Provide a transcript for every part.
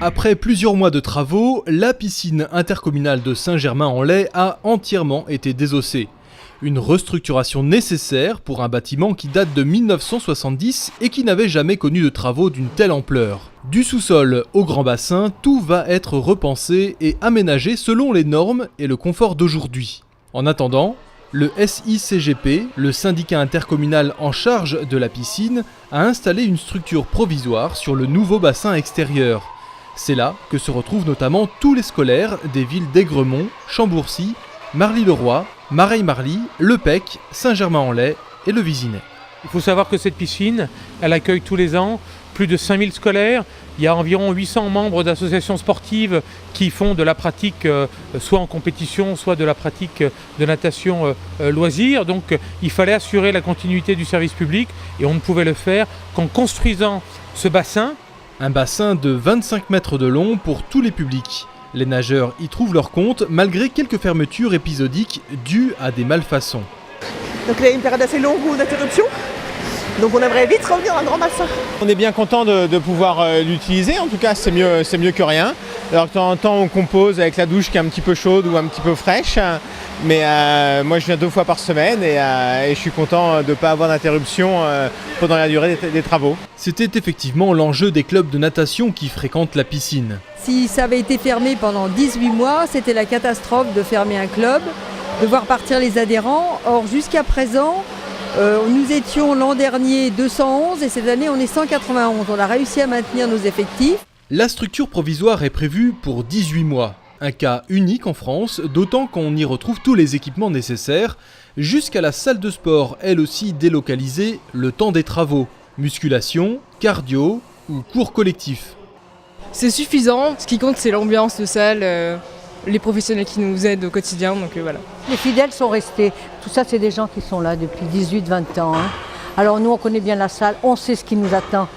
Après plusieurs mois de travaux, la piscine intercommunale de Saint-Germain-en-Laye a entièrement été désossée. Une restructuration nécessaire pour un bâtiment qui date de 1970 et qui n'avait jamais connu de travaux d'une telle ampleur. Du sous-sol au grand bassin, tout va être repensé et aménagé selon les normes et le confort d'aujourd'hui. En attendant, le SICGP, le syndicat intercommunal en charge de la piscine, a installé une structure provisoire sur le nouveau bassin extérieur. C'est là que se retrouvent notamment tous les scolaires des villes d'Aigremont, Chambourcy, Marly-le-Roi, Mareil-Marly, Le Pec, Saint-Germain-en-Laye et le Vésinet. Il faut savoir que cette piscine, elle accueille tous les ans plus de 5000 scolaires. Il y a environ 800 membres d'associations sportives qui font de la pratique soit en compétition, soit de la pratique de natation loisir. Donc il fallait assurer la continuité du service public et on ne pouvait le faire qu'en construisant ce bassin. Un bassin de 25 mètres de long pour tous les publics. Les nageurs y trouvent leur compte malgré quelques fermetures épisodiques dues à des malfaçons. Donc il y a une période assez longue d'interruption. Donc on aimerait vite revenir à un grand bassin. On est bien content de pouvoir l'utiliser, en tout cas c'est mieux que rien. Alors de temps en temps on compose avec la douche qui est un petit peu chaude ou un petit peu fraîche. Mais moi je viens 2 fois par semaine et je suis content de ne pas avoir d'interruption pendant la durée des travaux. C'était effectivement l'enjeu des clubs de natation qui fréquentent la piscine. Si ça avait été fermé pendant 18 mois, c'était la catastrophe de fermer un club, de voir partir les adhérents. Or jusqu'à présent, nous étions l'an dernier 211 et cette année on est 191. On a réussi à maintenir nos effectifs. La structure provisoire est prévue pour 18 mois. Un cas unique en France, d'autant qu'on y retrouve tous les équipements nécessaires, jusqu'à la salle de sport, elle aussi délocalisée, le temps des travaux. Musculation, cardio ou cours collectifs. C'est suffisant, ce qui compte c'est l'ambiance de salle, les professionnels qui nous aident au quotidien, donc voilà. Les fidèles sont restés, tout ça c'est des gens qui sont là depuis 18-20 ans. Alors nous on connaît bien la salle, on sait ce qui nous attend,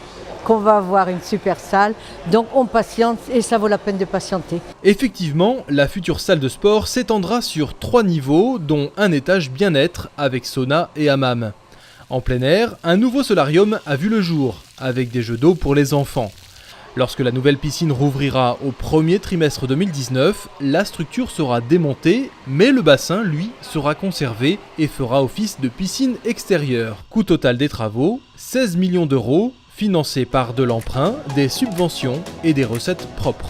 qu'on va avoir une super salle, donc on patiente et ça vaut la peine de patienter. Effectivement, la future salle de sport s'étendra sur 3 niveaux, dont un étage bien-être avec sauna et hammam. En plein air, un nouveau solarium a vu le jour, avec des jeux d'eau pour les enfants. Lorsque la nouvelle piscine rouvrira au premier trimestre 2019, la structure sera démontée, mais le bassin, lui, sera conservé et fera office de piscine extérieure. Coût total des travaux, 16 millions d'euros, financés par de l'emprunt, des subventions et des recettes propres.